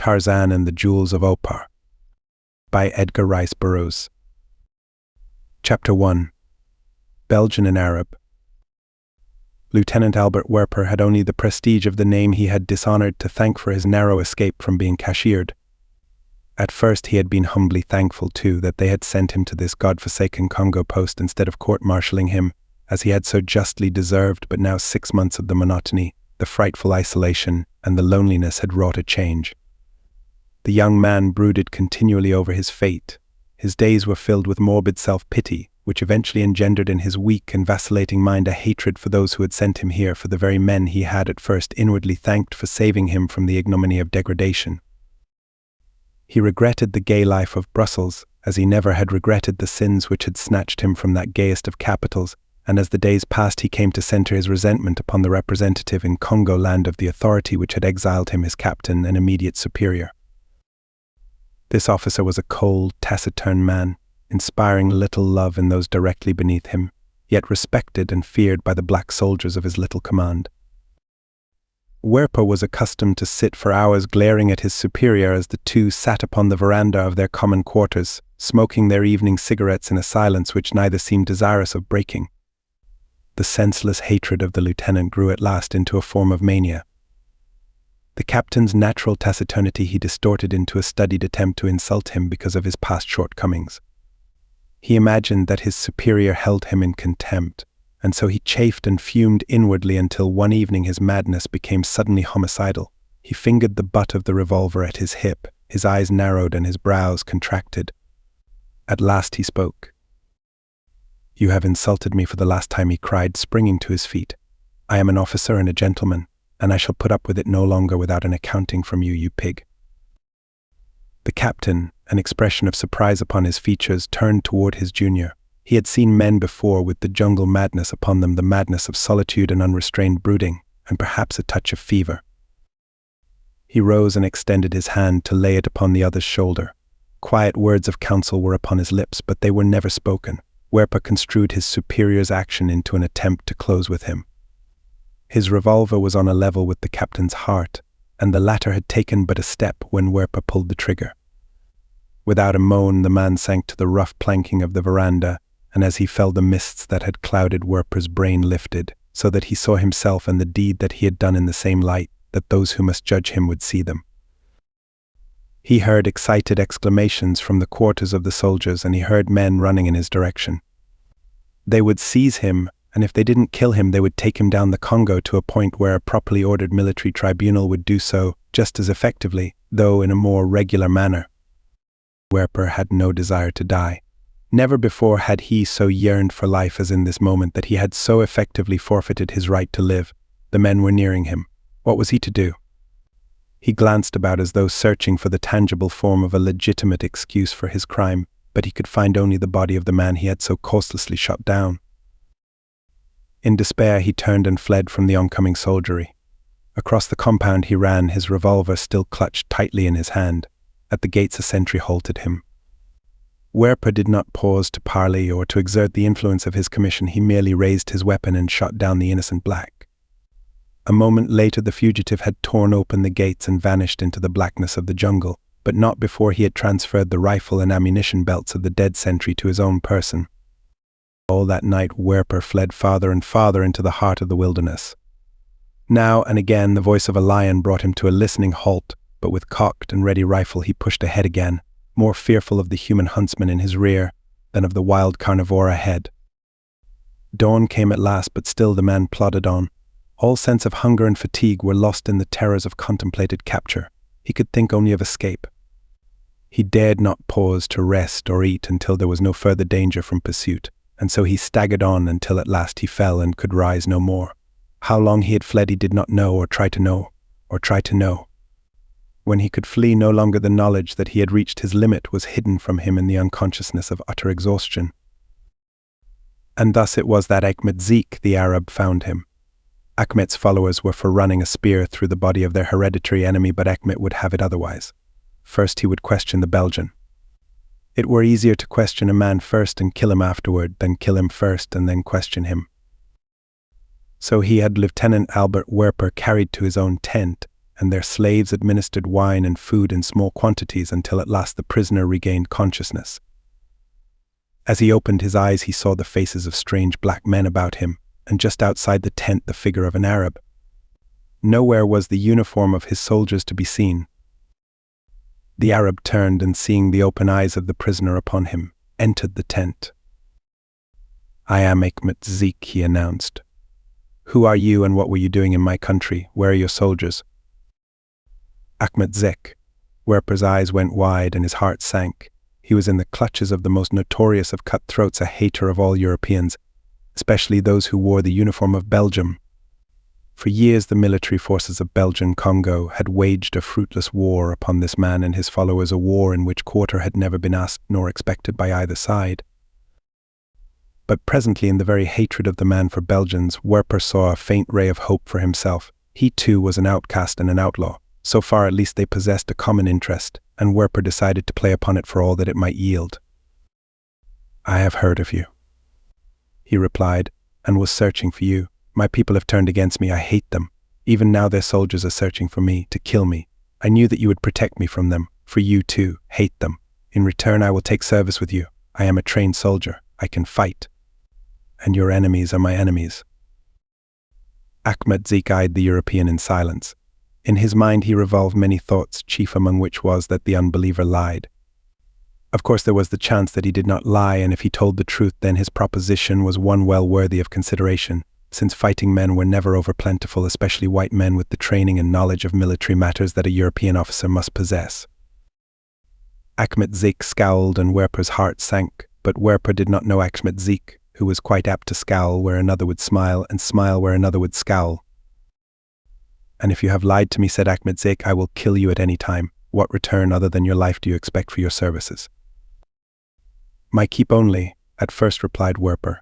Tarzan and the Jewels of Opar by Edgar Rice Burroughs. Chapter 1. Belgian and Arab. Lieutenant Albert Werper had only the prestige of the name he had dishonored to thank for his narrow escape from being cashiered. At first he had been humbly thankful, too, that they had sent him to this god-forsaken Congo post instead of court-martialing him, as he had so justly deserved, but now 6 months of the monotony, the frightful isolation, and the loneliness had wrought a change. The young man brooded continually over his fate. His days were filled with morbid self-pity, which eventually engendered in his weak and vacillating mind a hatred for those who had sent him here, for the very men he had at first inwardly thanked for saving him from the ignominy of degradation. He regretted the gay life of Brussels, as he never had regretted the sins which had snatched him from that gayest of capitals, and as the days passed he came to center his resentment upon the representative in Congo land of the authority which had exiled him, his captain and immediate superior. This officer was a cold, taciturn man, inspiring little love in those directly beneath him, yet respected and feared by the black soldiers of his little command. Werper was accustomed to sit for hours glaring at his superior as the two sat upon the veranda of their common quarters, smoking their evening cigarettes in a silence which neither seemed desirous of breaking. The senseless hatred of the lieutenant grew at last into a form of mania. The captain's natural taciturnity he distorted into a studied attempt to insult him because of his past shortcomings. He imagined that his superior held him in contempt, and so he chafed and fumed inwardly until one evening his madness became suddenly homicidal. He fingered the butt of the revolver at his hip, his eyes narrowed and his brows contracted. At last he spoke. "You have insulted me for the last time," he cried, springing to his feet. "I am an officer and a gentleman, and I shall put up with it no longer without an accounting from you, you pig." The captain, an expression of surprise upon his features, turned toward his junior. He had seen men before with the jungle madness upon them, the madness of solitude and unrestrained brooding, and perhaps a touch of fever. He rose and extended his hand to lay it upon the other's shoulder. Quiet words of counsel were upon his lips, but they were never spoken. Werper construed his superior's action into an attempt to close with him. His revolver was on a level with the captain's heart, and the latter had taken but a step when Werper pulled the trigger. Without a moan, the man sank to the rough planking of the veranda, and as he fell the mists that had clouded Werper's brain lifted, so that he saw himself and the deed that he had done in the same light, that those who must judge him would see them. He heard excited exclamations from the quarters of the soldiers, and he heard men running in his direction. They would seize him, and if they didn't kill him, they would take him down the Congo to a point where a properly ordered military tribunal would do so just as effectively, though in a more regular manner. Werper had no desire to die. Never before had he so yearned for life as in this moment, that he had so effectively forfeited his right to live. The men were nearing him. What was he to do? He glanced about as though searching for the tangible form of a legitimate excuse for his crime, but he could find only the body of the man he had so causelessly shot down. In despair he turned and fled from the oncoming soldiery. Across the compound he ran, his revolver still clutched tightly in his hand. At the gates a sentry halted him. Werper did not pause to parley or to exert the influence of his commission. He merely raised his weapon and shot down the innocent black. A moment later the fugitive had torn open the gates and vanished into the blackness of the jungle, but not before he had transferred the rifle and ammunition belts of the dead sentry to his own person. All that night Werper fled farther and farther into the heart of the wilderness. Now and again the voice of a lion brought him to a listening halt, but with cocked and ready rifle he pushed ahead again, more fearful of the human huntsman in his rear than of the wild carnivore ahead. Dawn came at last, but still the man plodded on. All sense of hunger and fatigue were lost in the terrors of contemplated capture. He could think only of escape. He dared not pause to rest or eat until there was no further danger from pursuit, and so he staggered on until at last he fell and could rise no more. How long he had fled he did not know, or try to know. When he could flee, no longer the knowledge that he had reached his limit was hidden from him in the unconsciousness of utter exhaustion. And thus it was that Achmet Zeke, the Arab, found him. Achmet's followers were for running a spear through the body of their hereditary enemy, but Achmet would have it otherwise. First he would question the Belgian. It were easier to question a man first and kill him afterward than kill him first and then question him. So he had Lieutenant Albert Werper carried to his own tent, and their slaves administered wine and food in small quantities until at last the prisoner regained consciousness. As he opened his eyes, he saw the faces of strange black men about him, and just outside the tent the figure of an Arab. Nowhere was the uniform of his soldiers to be seen. The Arab turned and, seeing the open eyes of the prisoner upon him, entered the tent. "I am Ahmed Zeke," he announced. "Who are you and what were you doing in my country? Where are your soldiers?" Ahmed Zeke. Werper's eyes went wide and his heart sank. He was in the clutches of the most notorious of cutthroats, a hater of all Europeans, especially those who wore the uniform of Belgium. For years the military forces of Belgian Congo had waged a fruitless war upon this man and his followers, a war in which quarter had never been asked nor expected by either side. But presently, in the very hatred of the man for Belgians, Werper saw a faint ray of hope for himself. He too was an outcast and an outlaw. So far at least they possessed a common interest, and Werper decided to play upon it for all that it might yield. "I have heard of you," he replied, "and was searching for you. My people have turned against me. I hate them. Even now their soldiers are searching for me, to kill me. I knew that you would protect me from them, for you too hate them. In return I will take service with you. I am a trained soldier. I can fight. And your enemies are my enemies." Ahmed Zeke eyed the European in silence. In his mind he revolved many thoughts, chief among which was that the unbeliever lied. Of course there was the chance that he did not lie, and if he told the truth then his proposition was one well worthy of consideration, since fighting men were never over-plentiful, especially white men with the training and knowledge of military matters that a European officer must possess. Ahmed Zeke scowled and Werper's heart sank, but Werper did not know Ahmed Zeke, who was quite apt to scowl where another would smile and smile where another would scowl. "And if you have lied to me," said Ahmed Zeke, "I will kill you at any time. What return other than your life do you expect for your services?" "My keep only," at first replied Werper.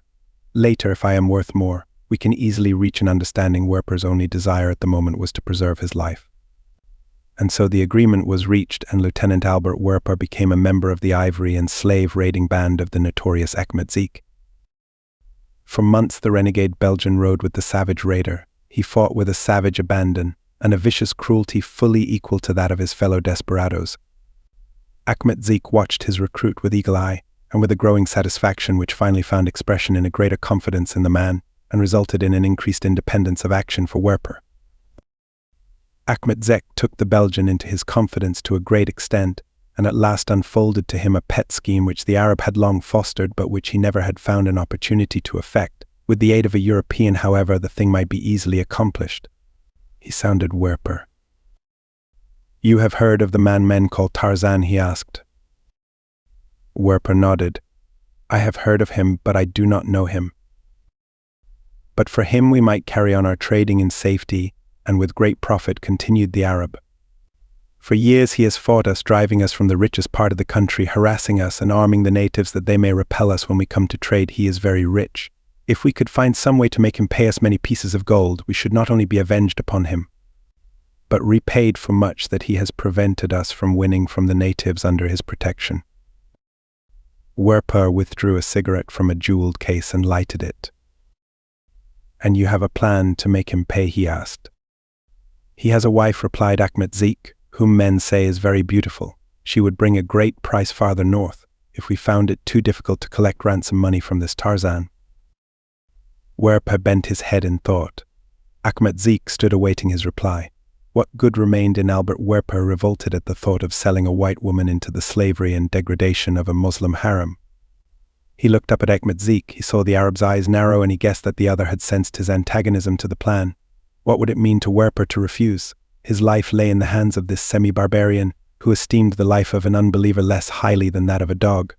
"Later, if I am worth more, we can easily reach an understanding." Werper's only desire at the moment was to preserve his life. And so the agreement was reached, and Lieutenant Albert Werper became a member of the ivory and slave raiding band of the notorious Ahmed Zeke. For months the renegade Belgian rode with the savage raider. He fought with a savage abandon and a vicious cruelty fully equal to that of his fellow desperados. Ahmed Zeke watched his recruit with eagle eye, and with a growing satisfaction which finally found expression in a greater confidence in the man, and resulted in an increased independence of action for Werper. Ahmed Zeke took the Belgian into his confidence to a great extent, and at last unfolded to him a pet scheme which the Arab had long fostered but which he never had found an opportunity to effect. With the aid of a European, however, the thing might be easily accomplished. He sounded Werper. "You have heard of the man men call Tarzan?" he asked. Werper nodded. "I have heard of him, but I do not know him. But for him we might carry on our trading in safety, and with great profit," continued the Arab. "For years he has fought us, driving us from the richest part of the country, harassing us and arming the natives that they may repel us when we come to trade. He is very rich. If we could find some way to make him pay us many pieces of gold, we should not only be avenged upon him, but repaid for much that he has prevented us from winning from the natives under his protection." Werper withdrew a cigarette from a jeweled case and lighted it. "And you have a plan to make him pay?" he asked. "He has a wife," replied Ahmed Zeke, "whom men say is very beautiful. She would bring a great price farther north, if we found it too difficult to collect ransom money from this Tarzan." Werper bent his head in thought. Ahmed Zeke stood awaiting his reply. What good remained in Albert Werper revolted at the thought of selling a white woman into the slavery and degradation of a Muslim harem. He looked up at Ahmed Zeke. He saw the Arab's eyes narrow, and he guessed that the other had sensed his antagonism to the plan. What would it mean to Werper to refuse? His life lay in the hands of this semi-barbarian, who esteemed the life of an unbeliever less highly than that of a dog.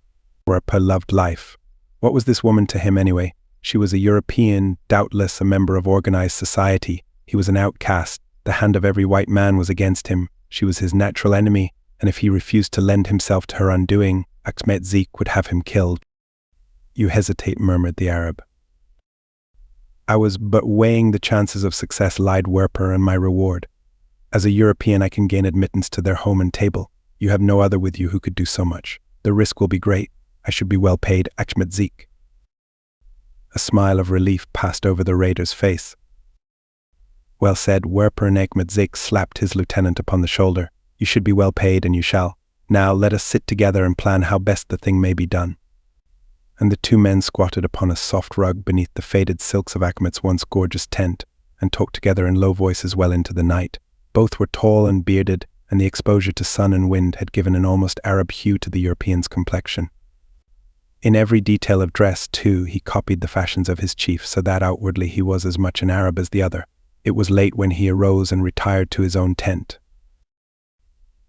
Werper loved life. What was this woman to him anyway? She was a European, doubtless a member of organized society. He was an outcast. The hand of every white man was against him. She was his natural enemy, and if he refused to lend himself to her undoing, Ahmed Zeke would have him killed. "You hesitate," murmured the Arab. "I was but weighing the chances of success," lied Werper, "and my reward. As a European I can gain admittance to their home and table. You have no other with you who could do so much. The risk will be great. I should be well paid, Ahmed Zeke." A smile of relief passed over the raider's face. Well said, Werper. Negmet slapped his lieutenant upon the shoulder. You should be well paid, and you shall. Now let us sit together and plan how best the thing may be done. And the two men squatted upon a soft rug beneath the faded silks of Achmet's once gorgeous tent, and talked together in low voices well into the night. Both were tall and bearded, and the exposure to sun and wind had given an almost Arab hue to the European's complexion. In every detail of dress, too, he copied the fashions of his chief, so that outwardly he was as much an Arab as the other. It was late when he arose and retired to his own tent.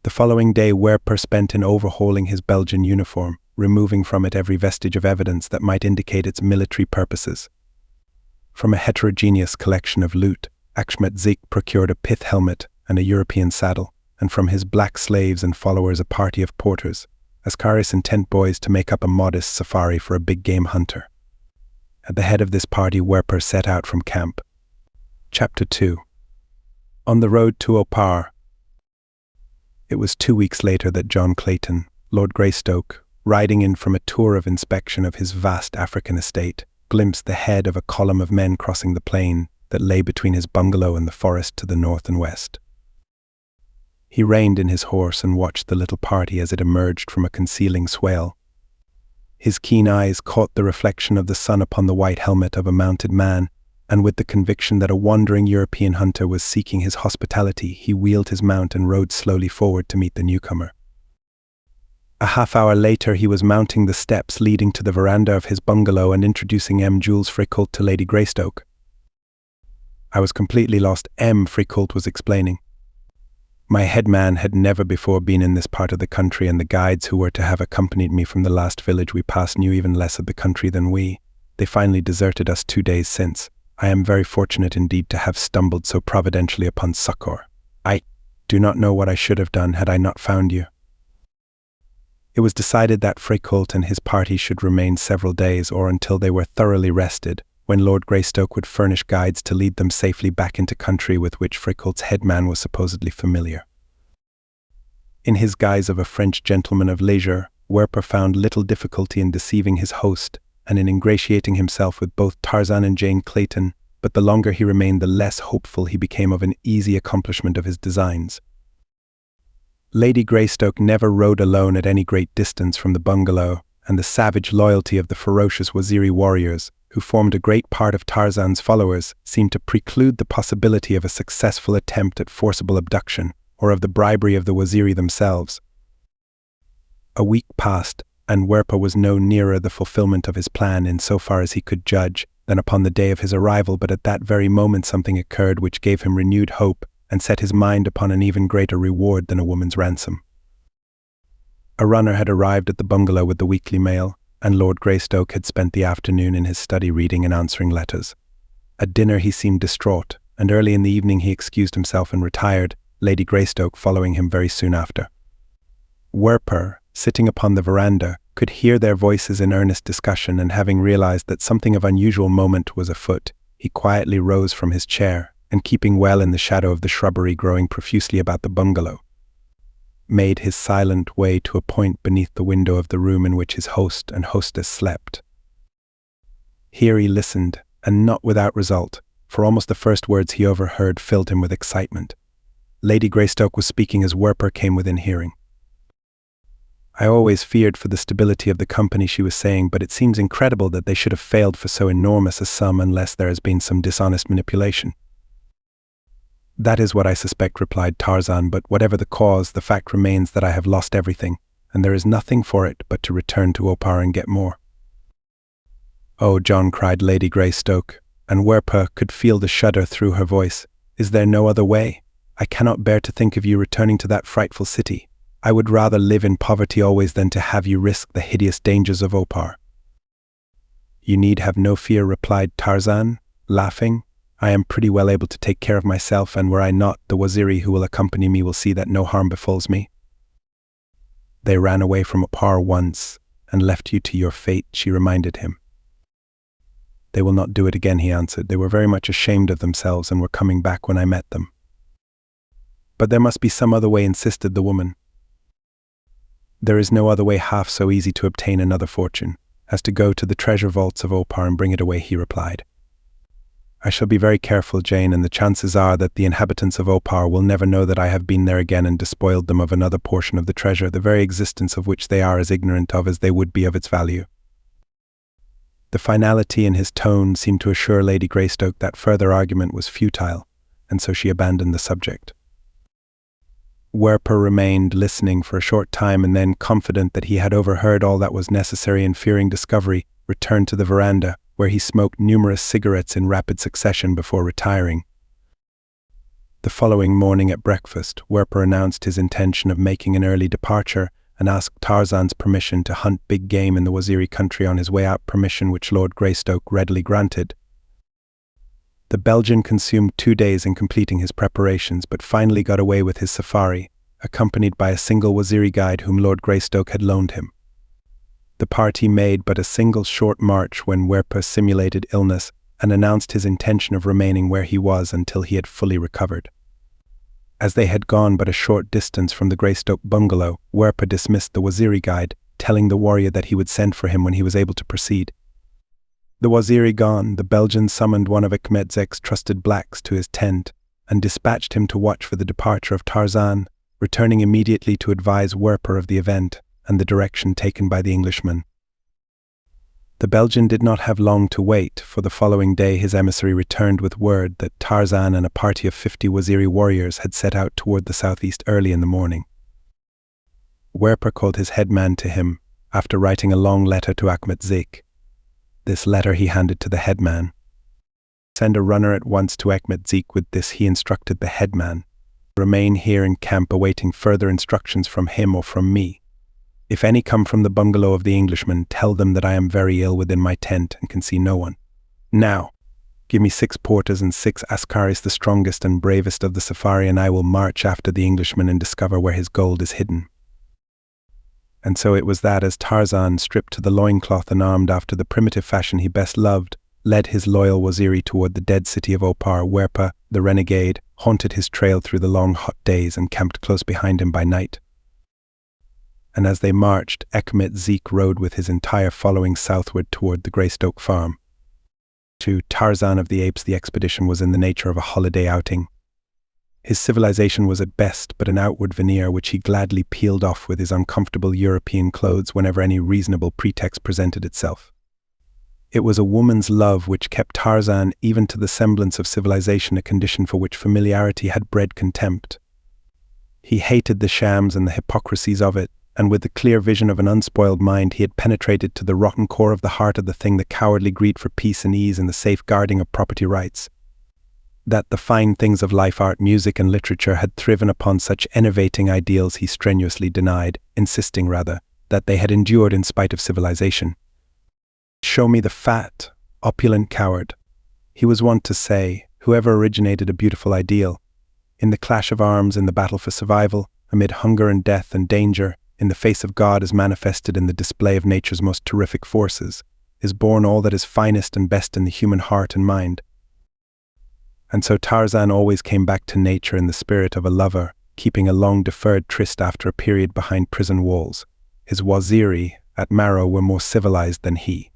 The following day Werper spent in overhauling his Belgian uniform, removing from it every vestige of evidence that might indicate its military purposes. From a heterogeneous collection of loot, Achmet procured a pith helmet and a European saddle, and from his black slaves and followers a party of porters, askaris and tent boys to make up a modest safari for a big game hunter. At the head of this party Werper set out from camp. Chapter 2. On the road to Opar. It was 2 weeks later that John Clayton, Lord Greystoke, riding in from a tour of inspection of his vast African estate, glimpsed the head of a column of men crossing the plain that lay between his bungalow and the forest to the north and west. He reined in his horse and watched the little party as it emerged from a concealing swale. His keen eyes caught the reflection of the sun upon the white helmet of a mounted man, and with the conviction that a wandering European hunter was seeking his hospitality, he wheeled his mount and rode slowly forward to meet the newcomer. A half-hour later he was mounting the steps leading to the veranda of his bungalow and introducing Jules Fricoult to Lady Greystoke. I was completely lost, Fricoult was explaining. My headman had never before been in this part of the country, and the guides who were to have accompanied me from the last village we passed knew even less of the country than we. They finally deserted us 2 days since. I am very fortunate indeed to have stumbled so providentially upon succor. I do not know what I should have done had I not found you. It was decided that Fricoult and his party should remain several days, or until they were thoroughly rested, when Lord Greystoke would furnish guides to lead them safely back into country with which Fricoult's headman was supposedly familiar. In his guise of a French gentleman of leisure, Werper found little difficulty in deceiving his host, and in ingratiating himself with both Tarzan and Jane Clayton, but the longer he remained the less hopeful he became of an easy accomplishment of his designs. Lady Greystoke never rode alone at any great distance from the bungalow, and the savage loyalty of the ferocious Waziri warriors, who formed a great part of Tarzan's followers, seemed to preclude the possibility of a successful attempt at forcible abduction, or of the bribery of the Waziri themselves. A week passed, and Werper was no nearer the fulfillment of his plan in so far as he could judge than upon the day of his arrival, but at that very moment something occurred which gave him renewed hope and set his mind upon an even greater reward than a woman's ransom. A runner had arrived at the bungalow with the weekly mail, and Lord Greystoke had spent the afternoon in his study reading and answering letters. At dinner he seemed distraught, and early in the evening he excused himself and retired, Lady Greystoke following him very soon after. Werper, sitting upon the veranda, could hear their voices in earnest discussion, and having realized that something of unusual moment was afoot, he quietly rose from his chair, and keeping well in the shadow of the shrubbery growing profusely about the bungalow, made his silent way to a point beneath the window of the room in which his host and hostess slept. Here he listened, and not without result, for almost the first words he overheard filled him with excitement. Lady Greystoke was speaking as Werper came within hearing. I always feared for the stability of the company, she was saying, but it seems incredible that they should have failed for so enormous a sum unless there has been some dishonest manipulation. That is what I suspect, replied Tarzan, but whatever the cause, the fact remains that I have lost everything, and there is nothing for it but to return to Opar and get more. Oh, John, cried Lady Greystoke, and Werper could feel the shudder through her voice. Is there no other way? I cannot bear to think of you returning to that frightful city. I would rather live in poverty always than to have you risk the hideous dangers of Opar. You need have no fear, replied Tarzan, laughing. I am pretty well able to take care of myself, and were I not, the Waziri who will accompany me will see that no harm befalls me. They ran away from Opar once, and left you to your fate, she reminded him. They will not do it again, he answered. They were very much ashamed of themselves and were coming back when I met them. But there must be some other way, insisted the woman. There is no other way half so easy to obtain another fortune as to go to the treasure vaults of Opar and bring it away, he replied. I shall be very careful, Jane, and the chances are that the inhabitants of Opar will never know that I have been there again and despoiled them of another portion of the treasure, the very existence of which they are as ignorant of as they would be of its value." The finality in his tone seemed to assure Lady Greystoke that further argument was futile, and so she abandoned the subject. Werper remained listening for a short time, and then, confident that he had overheard all that was necessary and fearing discovery, returned to the veranda, where he smoked numerous cigarettes in rapid succession before retiring. The following morning at breakfast, Werper announced his intention of making an early departure and asked Tarzan's permission to hunt big game in the Waziri country on his way out, permission which Lord Greystoke readily granted. The Belgian consumed 2 days in completing his preparations, but finally got away with his safari, accompanied by a single Waziri guide whom Lord Greystoke had loaned him. The party made but a single short march when Werper simulated illness and announced his intention of remaining where he was until he had fully recovered. As they had gone but a short distance from the Greystoke bungalow, Werper dismissed the Waziri guide, telling the warrior that he would send for him when he was able to proceed. The Waziri gone, the Belgian summoned one of Achmet Zek's trusted blacks to his tent and dispatched him to watch for the departure of Tarzan, returning immediately to advise Werper of the event and the direction taken by the Englishman. The Belgian did not have long to wait, for the following day his emissary returned with word that Tarzan and a party of 50 Waziri warriors had set out toward the southeast early in the morning. Werper called his headman to him, after writing a long letter to Achmet Zek. This letter he handed to the headman. "Send a runner at once to Achmet Zek with this," he instructed the headman. "Remain here in camp awaiting further instructions from him or from me. If any come from the bungalow of the Englishman, tell them that I am very ill within my tent and can see no one. Now, give me 6 porters and 6 askaris, the strongest and bravest of the safari, and I will march after the Englishman and discover where his gold is hidden." And so it was that as Tarzan, stripped to the loincloth and armed after the primitive fashion he best loved, led his loyal Waziri toward the dead city of Opar, Werper, the renegade, haunted his trail through the long hot days and camped close behind him by night. And as they marched, Achmet Zek rode with his entire following southward toward the Greystoke farm. To Tarzan of the Apes, the expedition was in the nature of a holiday outing. His civilization was at best but an outward veneer which he gladly peeled off with his uncomfortable European clothes whenever any reasonable pretext presented itself. It was a woman's love which kept Tarzan, even to the semblance of civilization, a condition for which familiarity had bred contempt. He hated the shams and the hypocrisies of it, and with the clear vision of an unspoiled mind he had penetrated to the rotten core of the heart of the thing, the cowardly greed for peace and ease and the safeguarding of property rights. That the fine things of life, art, music and literature had thriven upon such enervating ideals he strenuously denied, insisting rather that they had endured in spite of civilization. "Show me the fat, opulent coward," he was wont to say, "whoever originated a beautiful ideal. In the clash of arms, in the battle for survival, amid hunger and death and danger, in the face of God as manifested in the display of nature's most terrific forces, is born all that is finest and best in the human heart and mind." And so Tarzan always came back to nature in the spirit of a lover, keeping a long-deferred tryst after a period behind prison walls. His Waziri at Marrow were more civilized than he.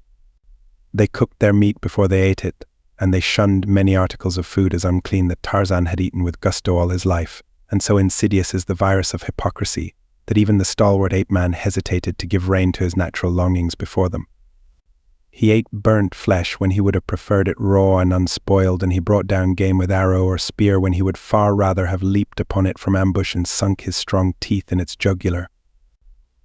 They cooked their meat before they ate it, and they shunned many articles of food as unclean that Tarzan had eaten with gusto all his life, and so insidious is the virus of hypocrisy that even the stalwart ape-man hesitated to give rein to his natural longings before them. He ate burnt flesh when he would have preferred it raw and unspoiled, and he brought down game with arrow or spear when he would far rather have leaped upon it from ambush and sunk his strong teeth in its jugular.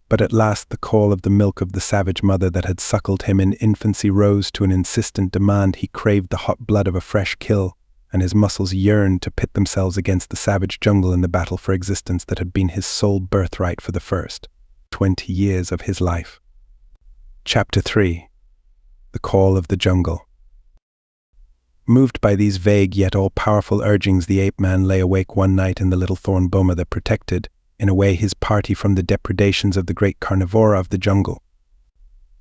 But at last the call of the milk of the savage mother that had suckled him in infancy rose to an insistent demand. He craved the hot blood of a fresh kill, and his muscles yearned to pit themselves against the savage jungle in the battle for existence that had been his sole birthright for the first 20 years of his life. Chapter 3. The Call of the Jungle. Moved by these vague yet all-powerful urgings, the ape-man lay awake one night in the little thorn boma that protected, in a way, his party from the depredations of the great carnivora of the jungle.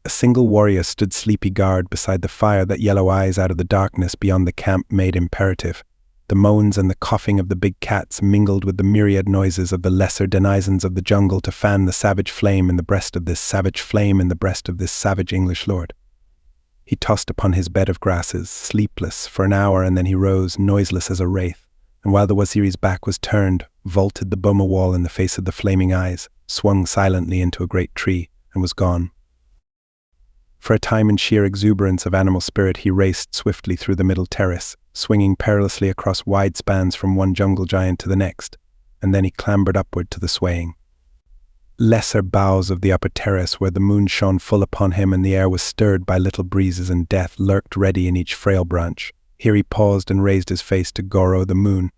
A single warrior stood sleepy guard beside the fire that yellow eyes out of the darkness beyond the camp made imperative. The moans and the coughing of the big cats mingled with the myriad noises of the lesser denizens of the jungle to fan the savage flame in the breast of this savage flame in the breast of this savage English lord. He tossed upon his bed of grasses, sleepless, for an hour, and then he rose, noiseless as a wraith, and while the waziri's back was turned, vaulted the boma wall in the face of the flaming eyes, swung silently into a great tree, and was gone. For a time, in sheer exuberance of animal spirit, he raced swiftly through the middle terrace, swinging perilously across wide spans from one jungle giant to the next, and then he clambered upward to the swaying lesser boughs of the upper terrace, where the moon shone full upon him and the air was stirred by little breezes, and death lurked ready in each frail branch. Here he paused and raised his face to Goro the moon.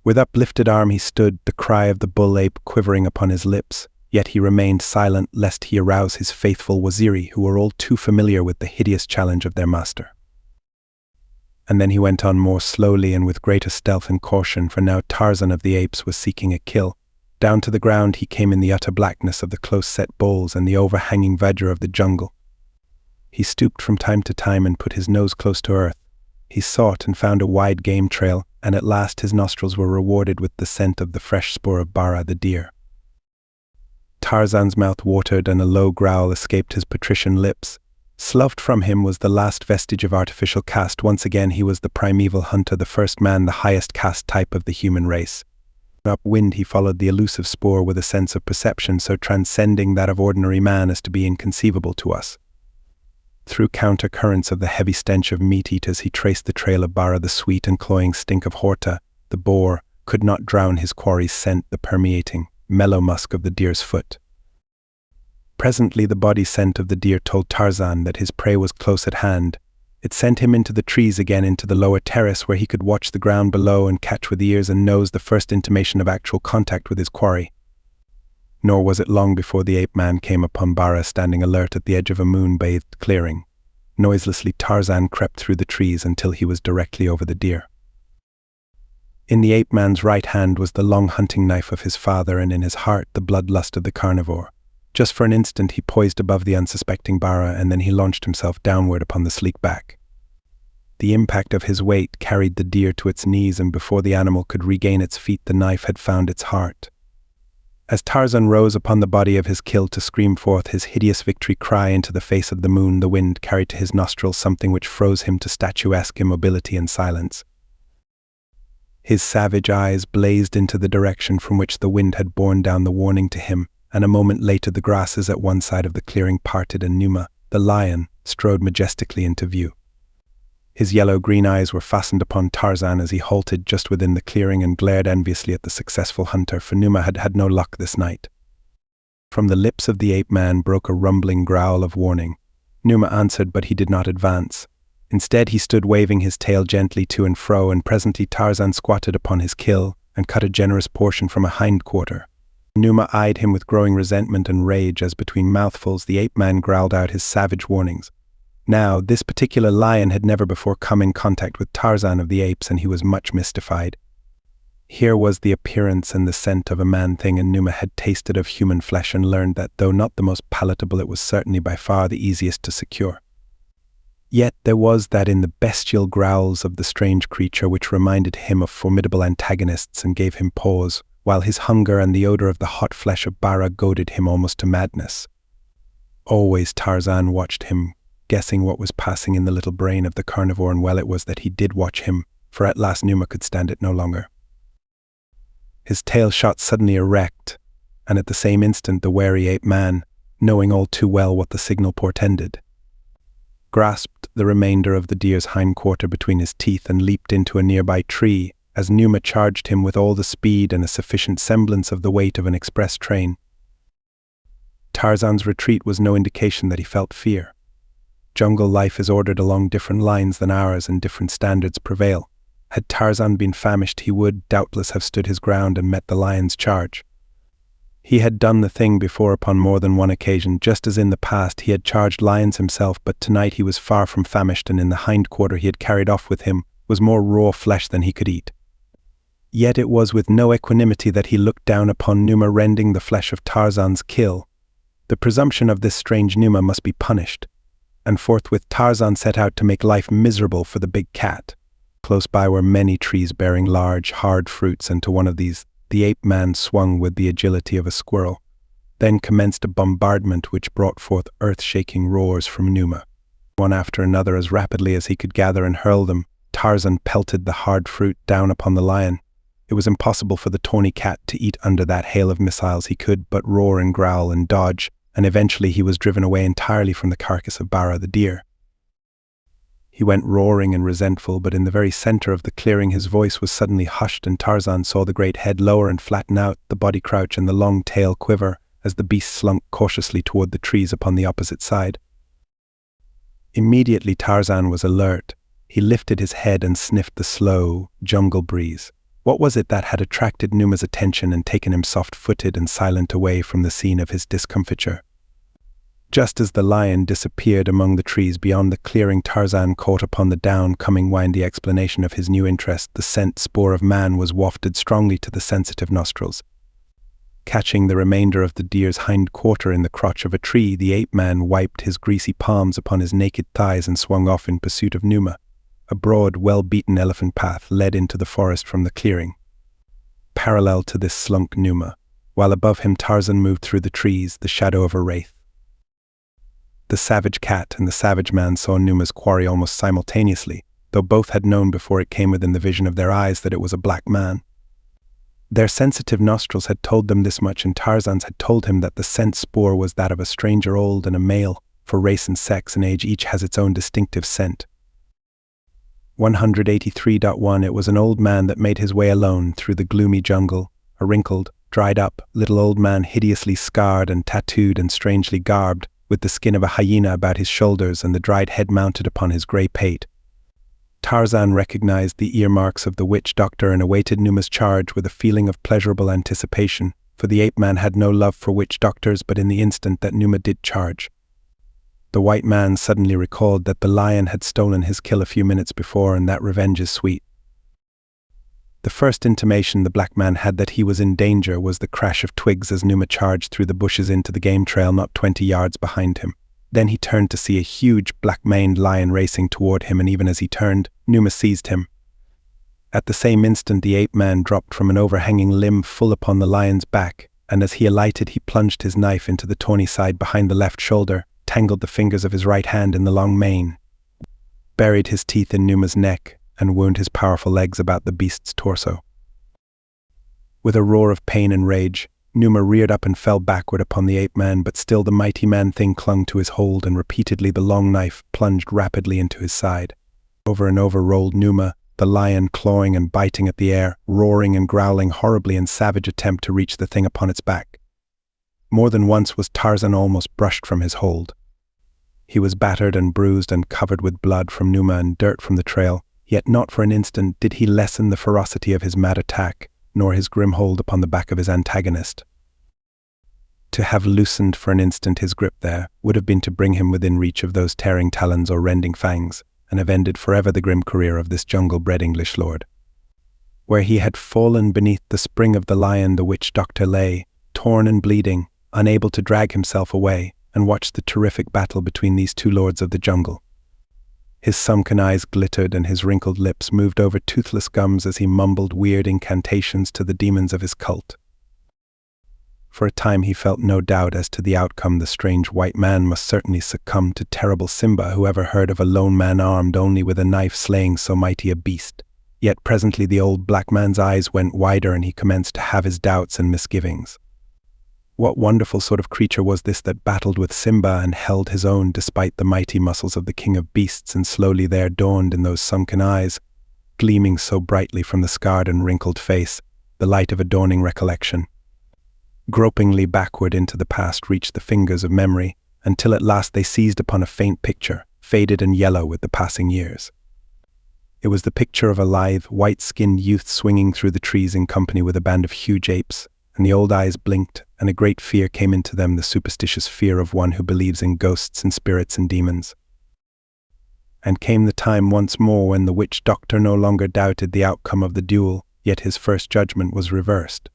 With uplifted arm he stood, the cry of the bull-ape quivering upon his lips, yet he remained silent lest he arouse his faithful waziri, who were all too familiar with the hideous challenge of their master. And then he went on more slowly and with greater stealth and caution, for now Tarzan of the apes was seeking a kill. Down to the ground he came in the utter blackness of the close-set boles and the overhanging verdure of the jungle. He stooped from time to time and put his nose close to earth. He sought and found a wide game trail, and at last his nostrils were rewarded with the scent of the fresh spoor of Bara the deer. Tarzan's mouth watered and a low growl escaped his patrician lips. Sloughed from him was the last vestige of artificial caste. Once again he was the primeval hunter, the first man, the highest caste type of the human race. Upwind he followed the elusive spoor with a sense of perception so transcending that of ordinary man as to be inconceivable to us. Through counter-currents of the heavy stench of meat-eaters he traced the trail of Bara. The sweet and cloying stink of Horta, the boar, could not drown his quarry's scent, the permeating, mellow musk of the deer's foot. Presently the body scent of the deer told Tarzan that his prey was close at hand. It sent him into the trees again, into the lower terrace, where he could watch the ground below and catch with ears and nose the first intimation of actual contact with his quarry. Nor was it long before the ape-man came upon Bara standing alert at the edge of a moon-bathed clearing. Noiselessly Tarzan crept through the trees until he was directly over the deer. In the ape-man's right hand was the long hunting knife of his father, and in his heart the bloodlust of the carnivore. Just for an instant he poised above the unsuspecting Bara, and then he launched himself downward upon the sleek back. The impact of his weight carried the deer to its knees, and before the animal could regain its feet the knife had found its heart. As Tarzan rose upon the body of his kill to scream forth his hideous victory cry into the face of the moon, the wind carried to his nostrils something which froze him to statuesque immobility and silence. His savage eyes blazed into the direction from which the wind had borne down the warning to him, and a moment later the grasses at one side of the clearing parted and Numa, the lion, strode majestically into view. His yellow-green eyes were fastened upon Tarzan as he halted just within the clearing and glared enviously at the successful hunter, for Numa had had no luck this night. From the lips of the ape-man broke a rumbling growl of warning. Numa answered, but he did not advance. Instead he stood waving his tail gently to and fro, and presently Tarzan squatted upon his kill and cut a generous portion from a hindquarter. Numa eyed him with growing resentment and rage as between mouthfuls the ape-man growled out his savage warnings. Now, this particular lion had never before come in contact with Tarzan of the apes, and he was much mystified. Here was the appearance and the scent of a man-thing, and Numa had tasted of human flesh and learned that, though not the most palatable, it was certainly by far the easiest to secure. Yet there was that in the bestial growls of the strange creature which reminded him of formidable antagonists and gave him pause, while his hunger and the odor of the hot flesh of Bara goaded him almost to madness. Always Tarzan watched him, guessing what was passing in the little brain of the carnivore, and well it was that he did watch him, for at last Numa could stand it no longer. His tail shot suddenly erect, and at the same instant the wary ape-man, knowing all too well what the signal portended, grasped the remainder of the deer's hindquarter between his teeth and leaped into a nearby tree, as Numa charged him with all the speed and a sufficient semblance of the weight of an express train. Tarzan's retreat was no indication that he felt fear. Jungle life is ordered along different lines than ours, and different standards prevail. Had Tarzan been famished, he would, doubtless, have stood his ground and met the lion's charge. He had done the thing before upon more than one occasion, just as in the past he had charged lions himself, but tonight he was far from famished, and in the hindquarter he had carried off with him was more raw flesh than he could eat. Yet it was with no equanimity that he looked down upon Numa rending the flesh of Tarzan's kill. The presumption of this strange Numa must be punished, and forthwith Tarzan set out to make life miserable for the big cat. Close by were many trees bearing large, hard fruits, and to one of these the ape-man swung with the agility of a squirrel. Then commenced a bombardment which brought forth earth-shaking roars from Numa. one after another as rapidly as he could gather and hurl them. Tarzan pelted the hard fruit down upon the lion. It was impossible for the tawny cat to eat under that hail of missiles. He could but roar and growl and dodge, and eventually he was driven away entirely from the carcass of Bara the deer. He went roaring and resentful, but in the very center of the clearing his voice was suddenly hushed, and Tarzan saw the great head lower and flatten out, the body crouch and the long tail quiver, as the beast slunk cautiously toward the trees upon the opposite side. Immediately Tarzan was alert. He lifted his head and sniffed the slow, jungle breeze. What was it that had attracted Numa's attention and taken him soft-footed and silent away from the scene of his discomfiture? Just as the lion disappeared among the trees beyond the clearing, Tarzan caught upon the down-coming windy explanation of his new interest. The scent spoor of man was wafted strongly to the sensitive nostrils. Catching the remainder of the deer's hind quarter in the crotch of a tree, the ape-man wiped his greasy palms upon his naked thighs and swung off in pursuit of Numa. A broad, well-beaten elephant path led into the forest from the clearing. Parallel to this slunk Numa, while above him Tarzan moved through the trees, the shadow of a wraith. The savage cat and the savage man saw Numa's quarry almost simultaneously, though both had known before it came within the vision of their eyes that it was a black man. Their sensitive nostrils had told them this much, and Tarzan's had told him that the scent spoor was that of a stranger old and a male, for race and sex and age each has its own distinctive scent. 183.1 It was an old man that made his way alone through the gloomy jungle, a wrinkled, dried-up, little old man hideously scarred and tattooed and strangely garbed, with the skin of a hyena about his shoulders and the dried head mounted upon his grey pate. Tarzan recognized the earmarks of the witch doctor and awaited Numa's charge with a feeling of pleasurable anticipation, for the ape-man had no love for witch doctors. But in the instant that Numa did charge, the white man suddenly recalled that the lion had stolen his kill a few minutes before, and that revenge is sweet. The first intimation the black man had that he was in danger was the crash of twigs as Numa charged through the bushes into the game trail not 20 yards behind him. Then he turned to see a huge black-maned lion racing toward him, and even as he turned, Numa seized him. At the same instant the ape-man dropped from an overhanging limb full upon the lion's back, and as he alighted he plunged his knife into the tawny side behind the left shoulder, tangled the fingers of his right hand in the long mane, buried his teeth in Numa's neck, and wound his powerful legs about the beast's torso. With a roar of pain and rage, Numa reared up and fell backward upon the ape-man, but still the mighty man-thing clung to his hold, and repeatedly the long knife plunged rapidly into his side. Over and over rolled Numa, the lion clawing and biting at the air, roaring and growling horribly in savage attempt to reach the thing upon its back. More than once was Tarzan almost brushed from his hold. He was battered and bruised and covered with blood from Numa and dirt from the trail, yet not for an instant did he lessen the ferocity of his mad attack, nor his grim hold upon the back of his antagonist. To have loosened for an instant his grip there would have been to bring him within reach of those tearing talons or rending fangs, and have ended forever the grim career of this jungle-bred English lord. Where he had fallen beneath the spring of the lion, the witch doctor lay, torn and bleeding, unable to drag himself away, and watched the terrific battle between these two lords of the jungle. His sunken eyes glittered and his wrinkled lips moved over toothless gums as he mumbled weird incantations to the demons of his cult. For a time he felt no doubt as to the outcome. The strange white man must certainly succumb to terrible Simba. Who ever heard of a lone man armed only with a knife slaying so mighty a beast? Yet presently the old black man's eyes went wider and he commenced to have his doubts and misgivings. What wonderful sort of creature was this that battled with Simba and held his own despite the mighty muscles of the king of beasts? And slowly there dawned in those sunken eyes, gleaming so brightly from the scarred and wrinkled face, the light of a dawning recollection. Gropingly backward into the past reached the fingers of memory, until at last they seized upon a faint picture, faded and yellow with the passing years. It was the picture of a lithe, white-skinned youth swinging through the trees in company with a band of huge apes, and the old eyes blinked, and a great fear came into them, the superstitious fear of one who believes in ghosts and spirits and demons. And came the time once more when the witch doctor no longer doubted the outcome of the duel, yet his first judgment was reversed.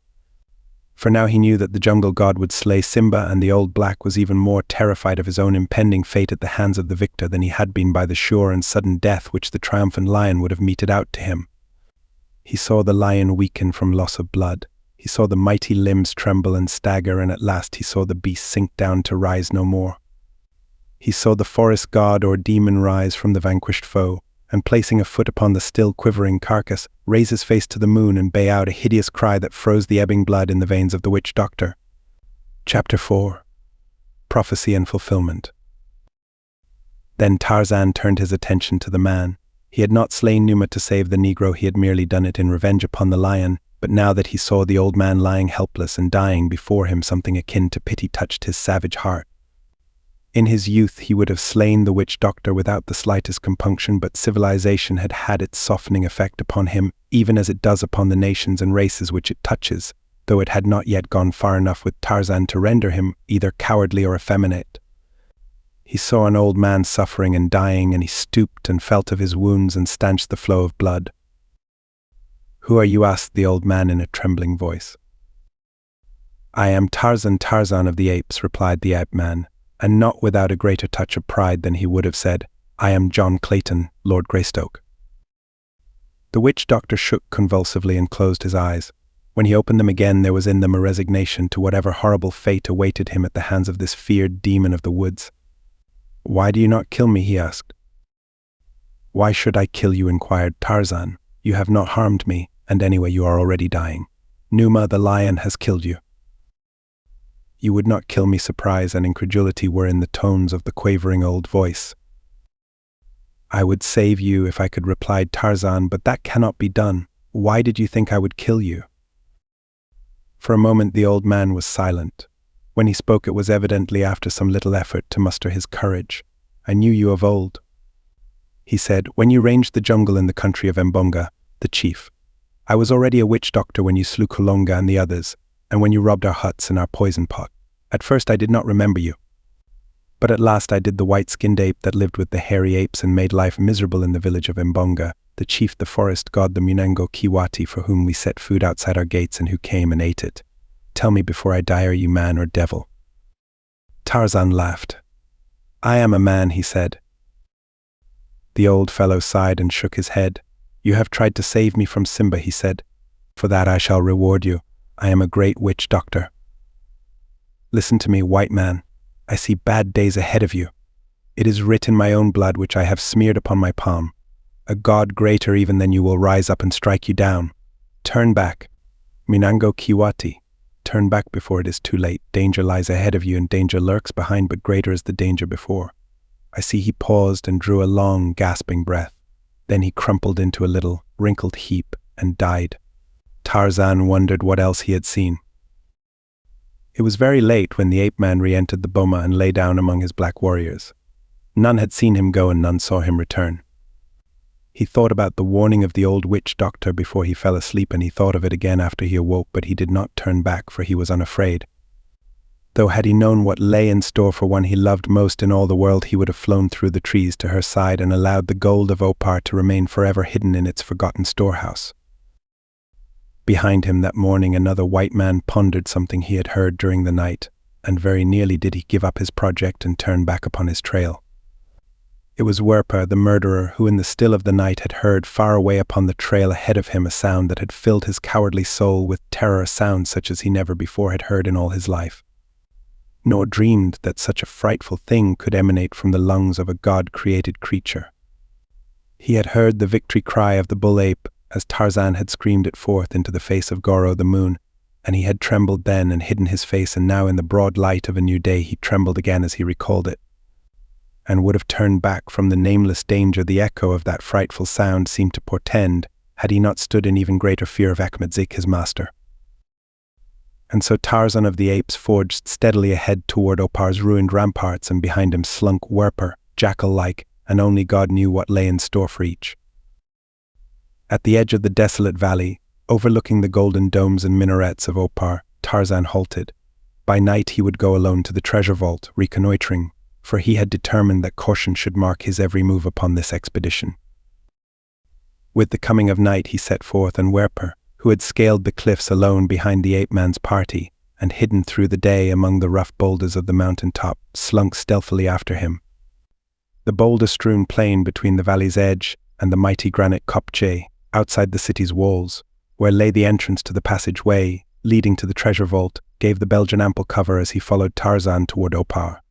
For now he knew that the jungle god would slay Simba, and the old black was even more terrified of his own impending fate at the hands of the victor than he had been by the sure and sudden death which the triumphant lion would have meted out to him. He saw the lion weaken from loss of blood. He saw the mighty limbs tremble and stagger, and at last he saw the beast sink down to rise no more. He saw the forest god or demon rise from the vanquished foe, and placing a foot upon the still quivering carcass, raise his face to the moon and bay out a hideous cry that froze the ebbing blood in the veins of the witch doctor. Chapter 4. Prophecy and Fulfillment. Then Tarzan turned his attention to the man. He had not slain Numa to save the Negro, he had merely done it in revenge upon the lion, but now that he saw the old man lying helpless and dying before him, something akin to pity touched his savage heart. In his youth he would have slain the witch doctor without the slightest compunction, but civilization had had its softening effect upon him, even as it does upon the nations and races which it touches, though it had not yet gone far enough with Tarzan to render him either cowardly or effeminate. He saw an old man suffering and dying, and he stooped and felt of his wounds and stanched the flow of blood. "Who are you?" asked the old man in a trembling voice. "I am Tarzan, Tarzan of the Apes," replied the ape man, and not without a greater touch of pride than he would have said, "I am John Clayton, Lord Greystoke." The witch doctor shook convulsively and closed his eyes. When he opened them again, there was in them a resignation to whatever horrible fate awaited him at the hands of this feared demon of the woods. "Why do you not kill me?" he asked. "Why should I kill you?" inquired Tarzan. "You have not harmed me, and anyway you are already dying. Numa the lion has killed you." "You would not kill me." Surprise and incredulity were in the tones of the quavering old voice. "I would save you if I could," replied Tarzan, "but that cannot be done. Why did you think I would kill you?" For a moment the old man was silent. When he spoke, it was evidently after some little effort to muster his courage. "I knew you of old," he said, "when you ranged the jungle in the country of Mbonga, the chief. I was already a witch doctor when you slew Kulonga and the others, and when you robbed our huts and our poison pot. At first I did not remember you. But at last I did the white-skinned ape that lived with the hairy apes and made life miserable in the village of Mbonga, the chief, the forest god, the Munango Kiwati, for whom we set food outside our gates and who came and ate it. Tell me before I die, are you man or devil?" Tarzan laughed. "I am a man," he said. The old fellow sighed and shook his head. "You have tried to save me from Simba," he said. "For that I shall reward you. I am a great witch doctor. Listen to me, white man. I see bad days ahead of you. It is writ in my own blood, which I have smeared upon my palm. A god greater even than you will rise up and strike you down. Turn back. Munango Kiwati. Turn back before it is too late. Danger lies ahead of you and danger lurks behind, but greater is the danger before." I see he paused and drew a long, gasping breath. Then he crumpled into a little, wrinkled heap and died. Tarzan wondered what else he had seen. It was very late when the ape-man re-entered the boma and lay down among his black warriors. None had seen him go and none saw him return. He thought about the warning of the old witch doctor before he fell asleep, and he thought of it again after he awoke, but he did not turn back, for he was unafraid. Though had he known what lay in store for one he loved most in all the world, he would have flown through the trees to her side and allowed the gold of Opar to remain forever hidden in its forgotten storehouse. Behind him that morning another white man pondered something he had heard during the night, and very nearly did he give up his project and turn back upon his trail. It was Werper, the murderer, who in the still of the night had heard far away upon the trail ahead of him a sound that had filled his cowardly soul with terror, a sound such as he never before had heard in all his life, nor dreamed that such a frightful thing could emanate from the lungs of a God-created creature. He had heard the victory cry of the bull ape, as Tarzan had screamed it forth into the face of Goro the moon, and he had trembled then and hidden his face, and now in the broad light of a new day he trembled again as he recalled it, and would have turned back from the nameless danger the echo of that frightful sound seemed to portend, had he not stood in even greater fear of Achmedzik, his master. And so Tarzan of the Apes forged steadily ahead toward Opar's ruined ramparts, and behind him slunk Werper, jackal-like, and only God knew what lay in store for each. At the edge of the desolate valley, overlooking the golden domes and minarets of Opar, Tarzan halted. By night he would go alone to the treasure vault, reconnoitering, for he had determined that caution should mark his every move upon this expedition. With the coming of night he set forth, and Werper, who had scaled the cliffs alone behind the ape-man's party, and hidden through the day among the rough boulders of the mountain top, slunk stealthily after him. The boulder-strewn plain between the valley's edge and the mighty granite kopje, outside the city's walls, where lay the entrance to the passageway leading to the treasure vault, gave the Belgian ample cover as he followed Tarzan toward Opar.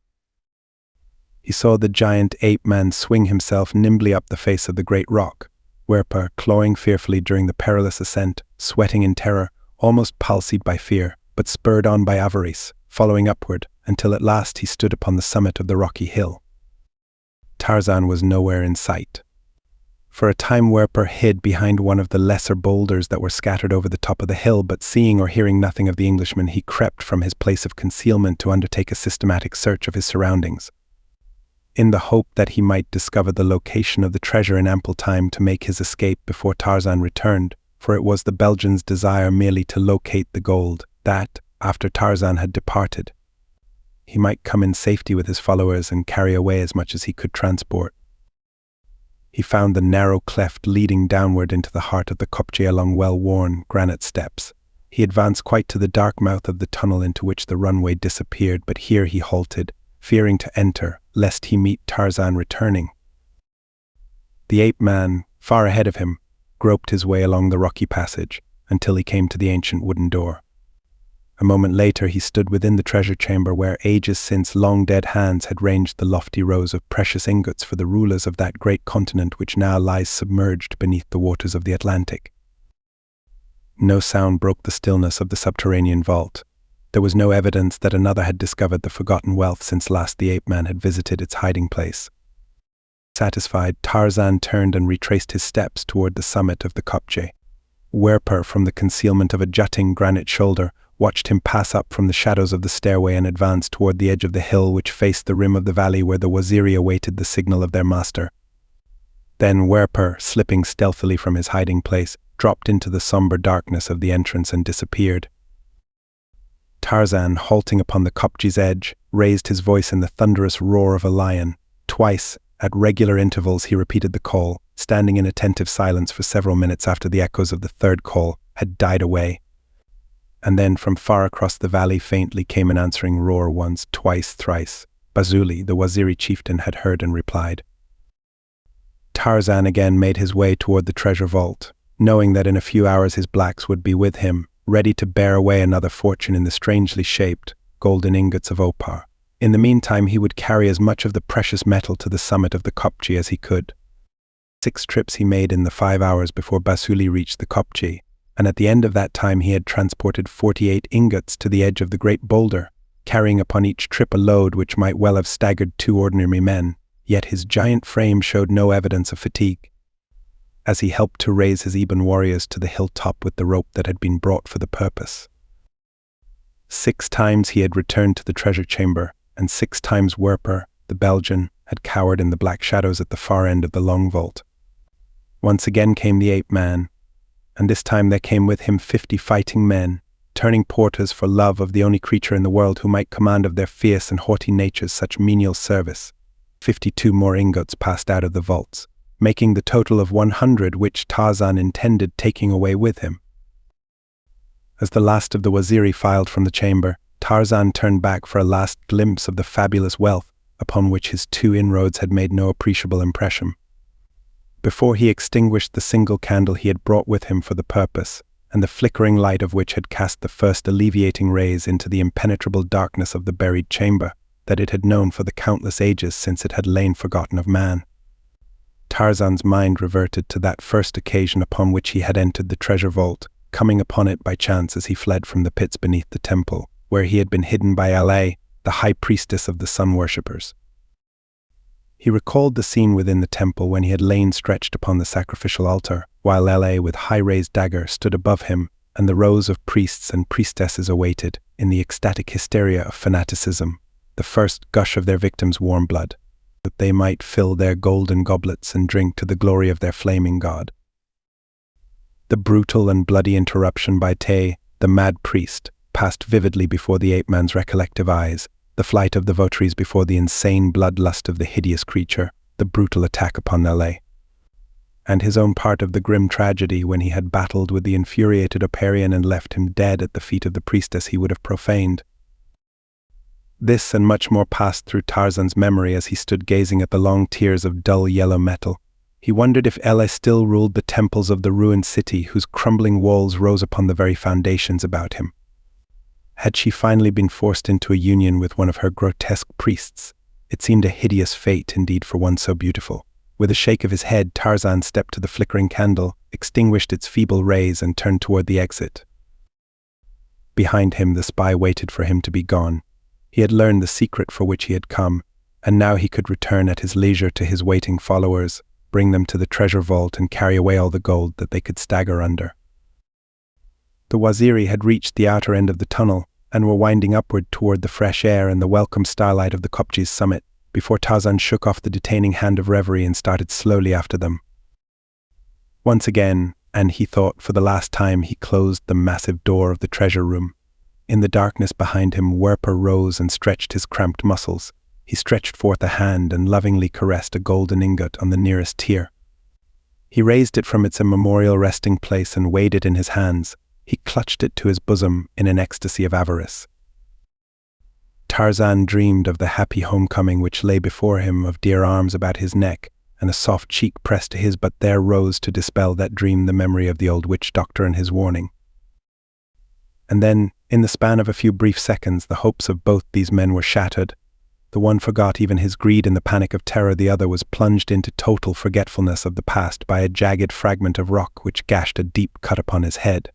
he saw the giant ape-man swing himself nimbly up the face of the great rock, Werper clawing fearfully during the perilous ascent, sweating in terror, almost palsied by fear, but spurred on by avarice, following upward, until at last he stood upon the summit of the rocky hill. Tarzan was nowhere in sight. For a time Werper hid behind one of the lesser boulders that were scattered over the top of the hill, but seeing or hearing nothing of the Englishman, he crept from his place of concealment to undertake a systematic search of his surroundings, in the hope that he might discover the location of the treasure in ample time to make his escape before Tarzan returned, for it was the Belgian's desire merely to locate the gold, that, after Tarzan had departed, he might come in safety with his followers and carry away as much as he could transport. He found the narrow cleft leading downward into the heart of the kopje along well-worn granite steps. He advanced quite to the dark mouth of the tunnel into which the runway disappeared, but here he halted, fearing to enter, lest he meet Tarzan returning. The ape-man, far ahead of him, groped his way along the rocky passage until he came to the ancient wooden door. A moment later he stood within the treasure chamber where ages since long-dead hands had ranged the lofty rows of precious ingots for the rulers of that great continent which now lies submerged beneath the waters of the Atlantic. No sound broke the stillness of the subterranean vault. There was no evidence that another had discovered the forgotten wealth since last the ape-man had visited its hiding place. Satisfied, Tarzan turned and retraced his steps toward the summit of the kopje. Werper, from the concealment of a jutting granite shoulder, watched him pass up from the shadows of the stairway and advance toward the edge of the hill which faced the rim of the valley where the Waziri awaited the signal of their master. Then Werper, slipping stealthily from his hiding place, dropped into the somber darkness of the entrance and disappeared. Tarzan, halting upon the kopje's edge, raised his voice in the thunderous roar of a lion. Twice, at regular intervals, he repeated the call, standing in attentive silence for several minutes after the echoes of the third call had died away. And then from far across the valley faintly came an answering roar once, twice, thrice. Bazuli, the Waziri chieftain, had heard and replied. Tarzan again made his way toward the treasure vault, knowing that in a few hours his blacks would be with him, ready to bear away another fortune in the strangely shaped golden ingots of Opar. In the meantime he would carry as much of the precious metal to the summit of the kopje as he could. 6 trips he made in the 5 hours before Bazuli reached the kopje, and at the end of that time he had transported 48 ingots to the edge of the great boulder, carrying upon each trip a load which might well have staggered 2 ordinary men, yet his giant frame showed no evidence of fatigue, as he helped to raise his Ebon warriors to the hilltop with the rope that had been brought for the purpose. 6 times he had returned to the treasure chamber, and 6 times Werper, the Belgian, had cowered in the black shadows at the far end of the long vault. Once again came the ape-man, and this time there came with him 50 fighting men, turning porters for love of the only creature in the world who might command of their fierce and haughty natures such menial service. 52 more ingots passed out of the vaults, making the total of 100 which Tarzan intended taking away with him. As the last of the Waziri filed from the chamber, Tarzan turned back for a last glimpse of the fabulous wealth upon which his 2 inroads had made no appreciable impression. Before he extinguished the single candle he had brought with him for the purpose, and the flickering light of which had cast the first alleviating rays into the impenetrable darkness of the buried chamber that it had known for the countless ages since it had lain forgotten of man, Tarzan's mind reverted to that first occasion upon which he had entered the treasure vault, coming upon it by chance as he fled from the pits beneath the temple, where he had been hidden by La, the high priestess of the sun worshippers. He recalled the scene within the temple when he had lain stretched upon the sacrificial altar, while La, with high-raised dagger, stood above him, and the rows of priests and priestesses awaited, in the ecstatic hysteria of fanaticism, the first gush of their victims' warm blood, that they might fill their golden goblets and drink to the glory of their flaming god. The brutal and bloody interruption by Te, the mad priest, passed vividly before the ape-man's recollective eyes, the flight of the votaries before the insane bloodlust of the hideous creature, the brutal attack upon La, and his own part of the grim tragedy when he had battled with the infuriated Oparian and left him dead at the feet of the priestess he would have profaned. This and much more passed through Tarzan's memory as he stood gazing at the long tiers of dull yellow metal. He wondered if Ella still ruled the temples of the ruined city whose crumbling walls rose upon the very foundations about him. Had she finally been forced into a union with one of her grotesque priests, It seemed a hideous fate indeed for one so beautiful. With a shake of his head, Tarzan stepped to the flickering candle, extinguished its feeble rays, and turned toward the exit. Behind him, the spy waited for him to be gone. He had learned the secret for which he had come, and now he could return at his leisure to his waiting followers, bring them to the treasure vault, and carry away all the gold that they could stagger under. The Waziri had reached the outer end of the tunnel, and were winding upward toward the fresh air and the welcome starlight of the Kopje's summit, before Tarzan shook off the detaining hand of reverie and started slowly after them. Once again, and he thought for the last time, he closed the massive door of the treasure room. In the darkness behind him, Werper rose and stretched his cramped muscles. He stretched forth a hand and lovingly caressed a golden ingot on the nearest tier. He raised it from its immemorial resting place and weighed it in his hands. He clutched it to his bosom in an ecstasy of avarice. Tarzan dreamed of the happy homecoming which lay before him, of dear arms about his neck, and a soft cheek pressed to his, but there rose to dispel that dream the memory of the old witch doctor and his warning. And then, in the span of a few brief seconds, the hopes of both these men were shattered. The one forgot even his greed in the panic of terror, the other was plunged into total forgetfulness of the past by a jagged fragment of rock which gashed a deep cut upon his head.